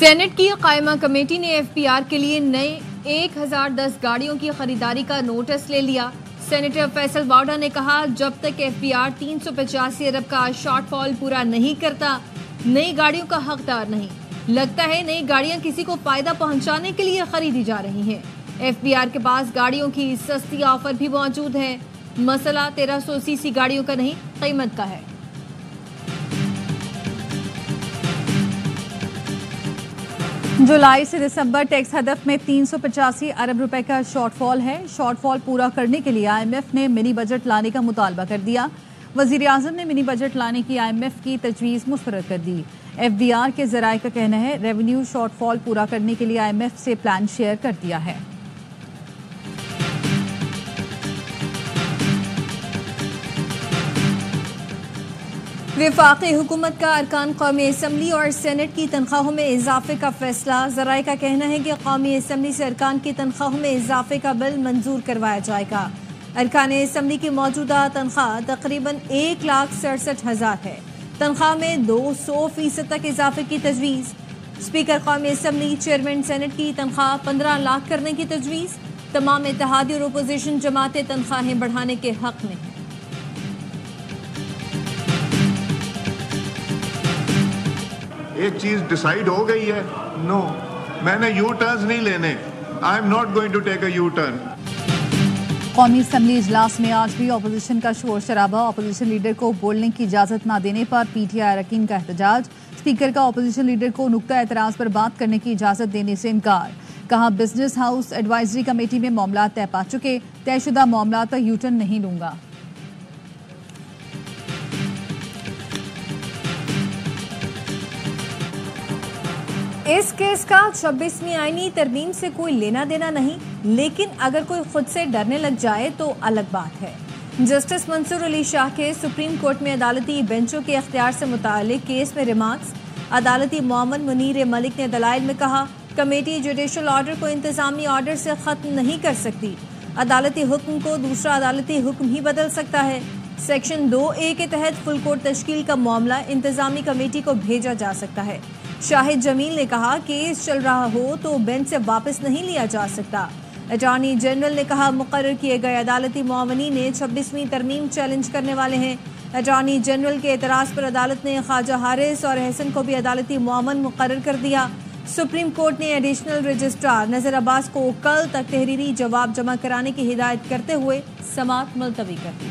Saint کی قائمہ committee نے ایف پی آر کے لیے نئے 1010 گاڑیوں کی خریداری کا نوٹس لے لیا۔ سینیٹر فیصل واؤڈا نے کہا جب تک ایف پی آر 385 ارب کا شارٹ فال پورا نہیں کرتا نئی گاڑیوں کا حقدار نہیں۔ لگتا ہے نئی گاڑیاں کسی کو فائدہ پہنچانے کے لیے خریدی جا رہی ہیں۔ ایف پی آر کے پاس گاڑیوں کی سستی آفر بھی موجود ہے۔ مسئلہ 1300 سی سی گاڑیوں کا نہیں، قیمت کا ہے۔ جولائی سے دسمبر ٹیکس ہدف میں 385 ارب روپے کا شارٹ فال ہے۔ شارٹ فال پورا کرنے کے لیے آئی ایم ایف نے منی بجٹ لانے کا مطالبہ کر دیا۔ وزیر اعظم نے منی بجٹ لانے کی آئی ایم ایف کی تجویز مسترد کر دی۔ ایف بی آر کے ذرائع کا کہنا ہے ریونیو شارٹ فال پورا کرنے کے لیے آئی ایم ایف سے پلان شیئر کر دیا ہے۔ وفاقی حکومت کا ارکان قومی اسمبلی اور سینٹ کی تنخواہوں میں اضافے کا فیصلہ۔ ذرائع کا کہنا ہے کہ قومی اسمبلی سے ارکان کی تنخواہوں میں اضافے کا بل منظور کروایا جائے گا۔ ارکان اسمبلی کی موجودہ تنخواہ تقریباً 1,67,000 ہے۔ تنخواہ میں 200% تک اضافے کی تجویز۔ اسپیکر قومی اسمبلی چیئرمین سینٹ کی تنخواہ 15 لاکھ کرنے کی تجویز۔ تمام اتحادی اور اپوزیشن جماعتیں تنخواہیں بڑھانے کے حق میں ہیں۔ ایک چیز ڈیسائیڈ ہو گئی ہے، نو میں نے یو ٹرنز نہیں لینے، I am not going to take a U turn. قومی اسمبلی اجلاس میں آج بھی اپوزیشن کا شور شرابہ۔ اپوزیشن لیڈر کو بولنے کی اجازت نہ دینے پر پی ٹی آئی اراکین کا احتجاج۔ اسپیکر کا اپوزیشن لیڈر کو نقطہ اعتراض پر بات کرنے کی اجازت دینے سے انکار۔ کہا بزنس ہاؤس ایڈوائزری کمیٹی میں معاملات طے پا چکے، طے شدہ معاملات پر یو ٹرن نہیں لوں گا۔ اس کیس کا 26ویں آئینی ترمیم سے کوئی لینا دینا نہیں، لیکن اگر کوئی خود سے ڈرنے لگ جائے تو الگ بات ہے۔ جسٹس منصور علی شاہ کے سپریم کورٹ میں عدالتی بینچوں کے اختیار سے متعلق کیس میں ریمارکس۔ عدالتی معاون منیر ملک نے دلائل میں کہا کمیٹی جوڈیشل آرڈر کو انتظامی آرڈر سے ختم نہیں کر سکتی۔ عدالتی حکم کو دوسرا عدالتی حکم ہی بدل سکتا ہے۔ سیکشن 2A کے تحت فل کورٹ تشکیل کا معاملہ انتظامی کمیٹی کو بھیجا جا سکتا ہے۔ شاہد جمیل نے کہا کیس چل رہا ہو تو بینچ سے واپس نہیں لیا جا سکتا۔ اٹارنی جنرل نے کہا مقرر کیے گئے عدالتی معاونین 26ویں ترمیم چیلنج کرنے والے ہیں۔ اٹارنی جنرل کے اعتراض پر عدالت نے خواجہ حارث اور احسن کو بھی عدالتی معاون مقرر کر دیا۔ سپریم کورٹ نے ایڈیشنل رجسٹرار نذیر عباس کو کل تک تحریری جواب جمع کرانے کی ہدایت کرتے ہوئے سماعت ملتوی کر دی۔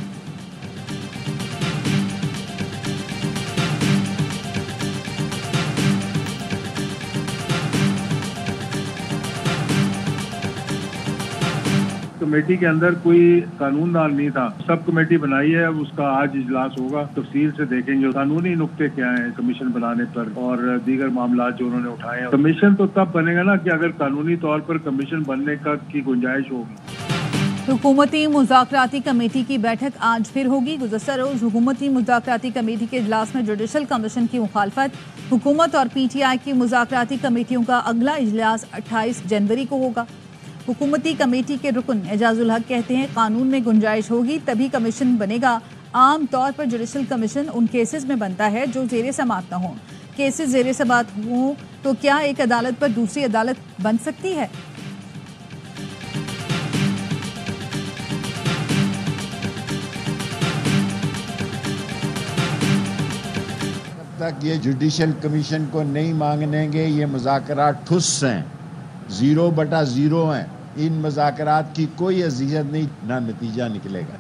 کمیٹی کے اندر کوئی قانون دان نہیں تھا، سب کمیٹی بنائی ہے، اس کا آج اجلاس ہوگا، تفصیل سے دیکھیں گے قانونی نقطے کیا ہیں کمیشن بنانے پر اور دیگر معاملات جو انہوں نے اٹھائے ہیں۔ کمیشن تو تب بنے گا نا کہ اگر قانونی طور پر کمیشن بننے کی گنجائش ہوگی۔ حکومتی مذاکراتی کمیٹی کی بیٹھک آج پھر ہوگی۔ گزشتہ روز حکومتی مذاکراتی کمیٹی کے اجلاس میں جوڈیشل کمیشن کی مخالفت۔ حکومت اور پی ٹی آئی کی مذاکراتی کمیٹیوں کا اگلا اجلاس 28 جنوری کو ہوگا۔ حکومتی کمیٹی کے رکن اعجاز الحق کہتے ہیں قانون میں گنجائش ہوگی تبھی کمیشن بنے گا۔ عام طور پر جوڈیشل کمیشن ان کیسز میں بنتا ہے جو زیر سماعت نہ ہوں۔ کیسز زیر سماعت ہوں تو کیا ایک عدالت پر دوسری عدالت بن سکتی ہے؟ جب تک یہ جوڈیشل کمیشن کو نہیں مانگیں گے یہ مذاکرات ٹھس ہیں، 0/0 ہیں۔ ان مذاکرات کی کوئی حیثیت نہیں، نہ نتیجہ نکلے گا۔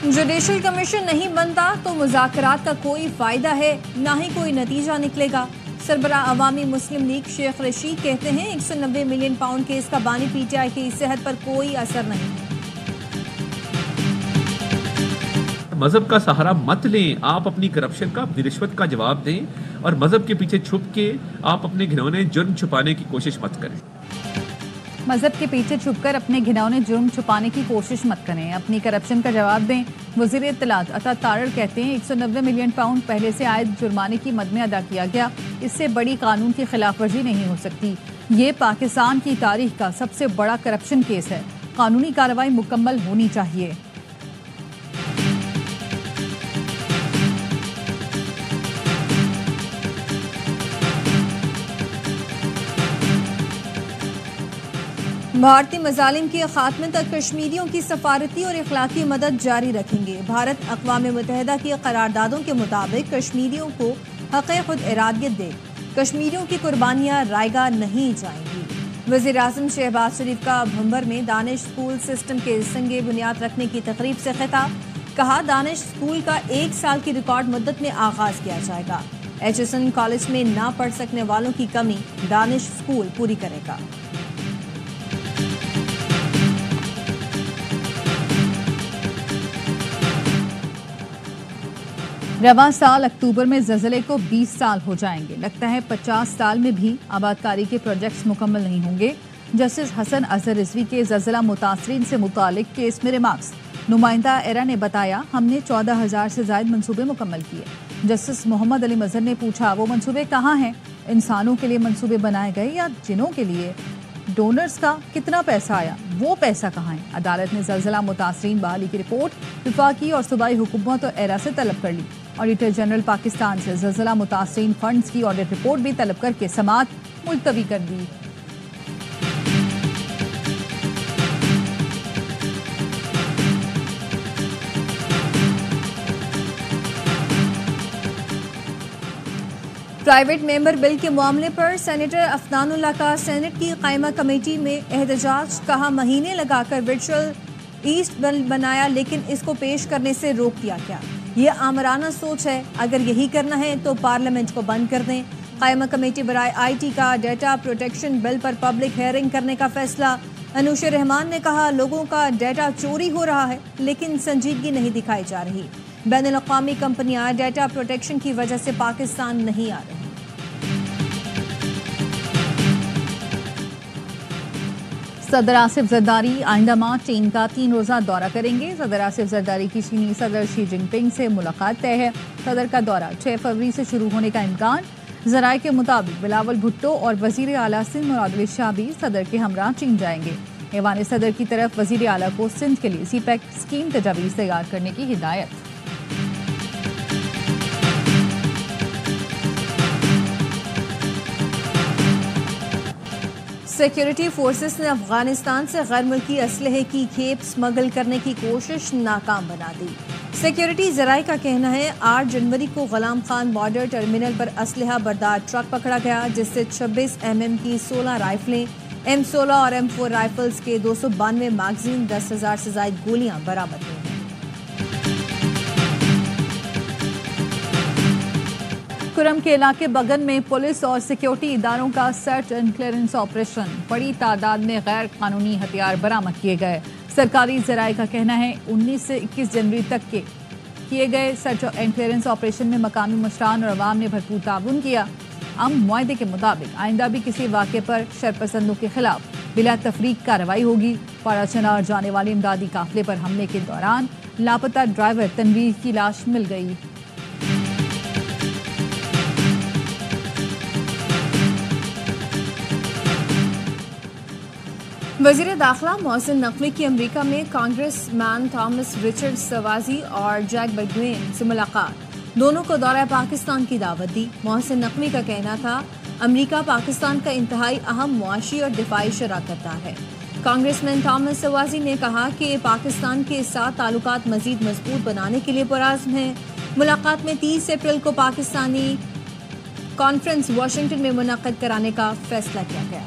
جوڈیشل کمیشن نہیں بنتا تو مذاکرات کا کوئی فائدہ ہے، نہ ہی کوئی نتیجہ نکلے گا۔ سربراہ عوامی مسلم لیگ شیخ رشید کہتے ہیں 190 ملین پاؤنڈ کیس کا بانی پی ٹی آئی کی صحت پر کوئی اثر نہیں۔ مذہب کا سہارا مت لیں، آپ اپنی کرپشن کا، اپنی رشوت کا جواب دیں اور مذہب کے پیچھے چھپ کے آپ اپنے گھنونے جرم چھپانے کی کوشش مت کریں۔ مذہب کے پیچھے چھپ کر اپنے گھنونے جرم چھپانے کی کوشش مت کریں، اپنی کرپشن کا جواب دیں۔ وزیر اطلاعات عطا تارڑ کہتے ہیں 190 ملین پاؤنڈ پہلے سے عائد جرمانے کی مد میں ادا کیا گیا، اس سے بڑی قانون کی خلاف ورزی نہیں ہو سکتی۔ یہ پاکستان کی تاریخ کا سب سے بڑا کرپشن کیس ہے، قانونی کارروائی مکمل ہونی چاہیے۔ بھارتی مظالم کے خاتمے تک کشمیریوں کی سفارتی اور اخلاقی مدد جاری رکھیں گے. بھارت اقوام متحدہ کی قراردادوں کے مطابق کشمیریوں کو حق خود ارادیت دے. کشمیریوں کی قربانیاں رائیگاں نہیں جائیں گی. وزیر اعظم شہباز شریف کا بھمبر میں دانش اسکول سسٹم کے سنگ بنیاد رکھنے کی تقریب سے خطاب. کہا دانش اسکول کا 1 سال کی ریکارڈ مدت میں آغاز کیا جائے گا. ایچ ایس این کالج میں نہ پڑھ سکنے والوں کی کمی دانش اسکول پوری کرے گا. رواں سال اکتوبر میں زلزلے کو 20 سال ہو جائیں گے. لگتا ہے 50 سال میں بھی آبادکاری کے پروجیکٹس مکمل نہیں ہوں گے. جسٹس حسن اظہر رضوی کے زلزلہ متاثرین سے متعلق کیس میں ریمارکس. نمائندہ ایرا نے بتایا ہم نے 14,000 سے زائد منصوبے مکمل کیے. جسٹس محمد علی مظہر نے پوچھا وہ منصوبے کہاں ہیں؟ انسانوں کے لیے منصوبے بنائے گئے یا جنوں کے لیے؟ ڈونرز کا کتنا پیسہ آیا؟ وہ پیسہ کہاں ہے؟ عدالت نے زلزلہ متاثرین بحالی کی رپورٹ وفاقی اور صوبائی حکومت اور ایرا سے طلب کر لی. آڈیٹر جنرل پاکستان سے زلزلہ متاثرین فنڈز کی آڈٹ رپورٹ بھی طلب کر کے سماعت ملتوی کر دی. پرائیویٹ ممبر بل کے معاملے پر سینیٹر افنان اللہ کا سینٹ کی قائمہ کمیٹی میں احتجاج. کہا مہینے لگا کر ورچوئل ایسٹ بل بنایا لیکن اس کو پیش کرنے سے روک دیا گیا. یہ آمرانہ سوچ ہے. اگر یہی کرنا ہے تو پارلیمنٹ کو بند کر دیں. قائمہ کمیٹی برائے آئی ٹی کا ڈیٹا پروٹیکشن بل پر پبلک ہیئرنگ کرنے کا فیصلہ. انوش رحمان نے کہا لوگوں کا ڈیٹا چوری ہو رہا ہے لیکن سنجیدگی نہیں دکھائی جا رہی. بین الاقوامی کمپنیاں ڈیٹا پروٹیکشن کی وجہ سے پاکستان نہیں آ رہی. صدر آصف زرداری آئندہ ماہ چین کا 3 روزہ دورہ کریں گے. صدر آصف زرداری کی چینی صدر شی جن پنگ سے ملاقات طے ہے. صدر کا دورہ 6 فروری سے شروع ہونے کا امکان. ذرائع کے مطابق بلاول بھٹو اور وزیر اعلیٰ سندھ مراد علی شاہ بھی صدر کے ہمراہ چین جائیں گے. ایوان صدر کی طرف وزیر اعلیٰ کو سندھ کے لیے سی پیک اسکیم تجاویز تیار کرنے کی ہدایت. سیکیورٹی فورسز نے افغانستان سے غیر ملکی اسلحے کی کھیپ سمگل کرنے کی کوشش ناکام بنا دی. سیکیورٹی ذرائع کا کہنا ہے 8 جنوری کو غلام خان بارڈر ٹرمینل پر اسلحہ بردار ٹرک پکڑا گیا جس سے 26 mm کی 16 رائفلیں، M16 اور M4 رائفلز کے 292 میگزین، 10,000 سے زائد گولیاں برآمد ہوئی ہیں. کرم کے علاقے بگن میں پولیس اور سیکیورٹی اداروں کا سرچ اینڈ کلیئرنس آپریشن. بڑی تعداد میں غیر قانونی ہتھیار برآمد کیے گئے. سرکاری ذرائع کا کہنا ہے 19 سے 21 جنوری تک کے کیے گئے سرچ اینڈ کلیئرنس آپریشن میں مقامی مشران اور عوام نے بھرپور تعاون کیا. معاہدے کے مطابق آئندہ بھی کسی واقعے پر شرپسندوں کے خلاف بلا تفریق کارروائی ہوگی. پارا چنار جانے والے امدادی قافلے پر حملے کے دوران لاپتہ ڈرائیور تنویر کی لاش مل گئی. وزیر داخلہ محسن نقوی کی امریکہ میں کانگریس مین تھامس رچرڈ سوازی اور جیک بلڈوین سے ملاقات. دونوں کو دورہ پاکستان کی دعوت دی. محسن نقوی کا کہنا تھا امریکہ پاکستان کا انتہائی اہم معاشی اور دفاعی شراکت دار ہے. کانگریس مین تھامس سوازی نے کہا کہ پاکستان کے ساتھ تعلقات مزید مضبوط بنانے کے لیے پرعزم ہیں. ملاقات میں 30 اپریل کو پاکستانی کانفرنس واشنگٹن میں منعقد کرانے کا فیصلہ کیا گیا.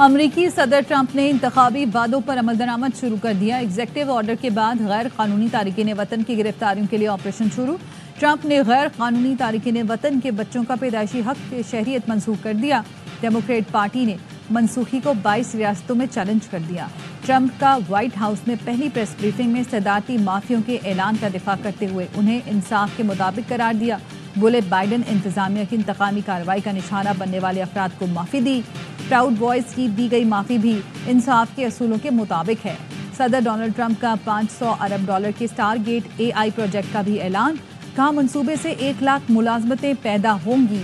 امریکی صدر ٹرمپ نے انتخابی وعدوں پر عمل درآمد شروع کر دیا. ایگزیکٹو آرڈر کے بعد غیر قانونی تارکین وطن کی گرفتاریوں کے لیے آپریشن شروع. ٹرمپ نے غیر قانونی تارکین وطن کے بچوں کا پیدائشی حق شہریت منسوخ کر دیا. ڈیموکریٹ پارٹی نے منسوخی کو 22 ریاستوں میں چیلنج کر دیا. ٹرمپ کا وائٹ ہاؤس میں پہلی پریس بریفنگ میں صدارتی مافیوں کے اعلان کا دفاع کرتے ہوئے انہیں انصاف کے مطابق قرار دیا. بولے بائیڈن انتظامیہ کی انتقامی کارروائی کا نشانہ بننے والے افراد کو معافی دی. پراؤڈ بوائز کی دی گئی معافی بھی انصاف کے اصولوں کے مطابق ہے. صدر ڈونلڈ ٹرمپ کا $500 ارب کے اسٹار گیٹ AI پروجیکٹ کا بھی اعلان. کہا منصوبے سے 1 لاکھ ملازمتیں پیدا ہوں گی.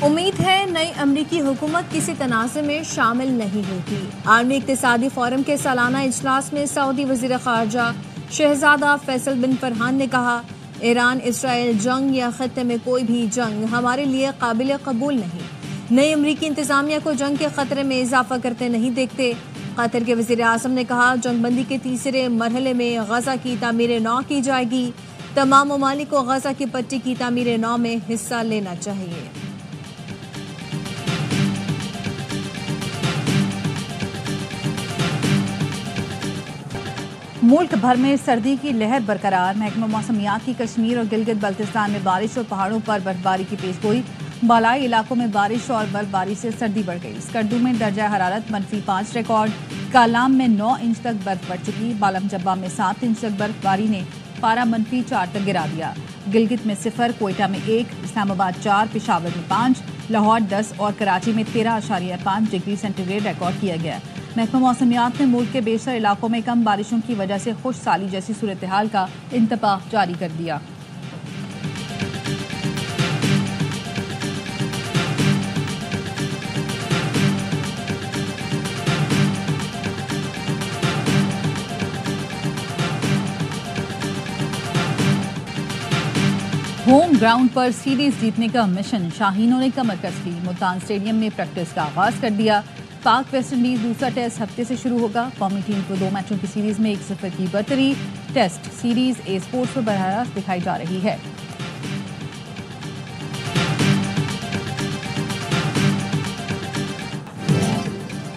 امید ہے نئی امریکی حکومت کسی تنازع میں شامل نہیں ہوگی. عالمی اقتصادی فورم کے سالانہ اجلاس میں سعودی وزیر خارجہ شہزادہ فیصل بن فرحان نے کہا ایران اسرائیل جنگ یا خطے میں کوئی بھی جنگ ہمارے لیے قابل قبول نہیں. نئی امریکی انتظامیہ کو جنگ کے خطرے میں اضافہ کرتے نہیں دیکھتے. قطر کے وزیر اعظم نے کہا جنگ بندی کے تیسرے مرحلے میں غزہ کی تعمیر نو کی جائے گی. تمام ممالک کو غزہ کی پٹی کی تعمیر نو میں حصہ لینا چاہیے. ملک بھر میں سردی کی لہر برقرار. محکمہ موسمیات کی کشمیر اور گلگت بلتستان میں بارش اور پہاڑوں پر برف باری کی پیش گوئی. بالائی علاقوں میں بارش اور برف باری سے سردی بڑھ گئی. اسکردو میں درجہ حرارت -5 ریکارڈ. کالام میں 9 انچ تک برف پڑ چکی. بالم جبہ میں 7 انچ تک برف باری نے پارہ -4 تک گرا دیا. گلگت میں 0، کوئٹہ میں 1، اسلام آباد 4، پشاور میں 5، لاہور 10 اور کراچی میں 13.5 ڈگری سینٹی گریڈ ریکارڈ کیا گیا. محکمہ موسمیات نے ملک کے بیشتر علاقوں میں کم بارشوں کی وجہ سے خشک سالی جیسی صورتحال کا انتباہ جاری کر دیا. ہوم گراؤنڈ پر سیریز جیتنے کا مشن شاہینوں نے کمر کس لی. ملتان اسٹیڈیم میں پریکٹس کا آغاز کر دیا. پاک ویسٹ انڈیز دوسرا ٹیسٹ ہفتے سے شروع ہوگا. قومی ٹیم کو 2 میچوں کی سیریز میں 1-0 کی برتری. ٹیسٹ سیریز اے اسپورٹس پر براہ راست دکھائی جا رہی ہے.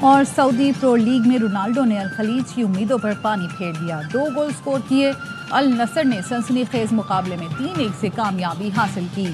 اور سعودی پرو لیگ میں رونالڈو نے الخلیج کی امیدوں پر پانی پھیر دیا. 2 گول سکور کیے. النصر نے سنسنی خیز مقابلے میں 3-1 سے کامیابی حاصل کی.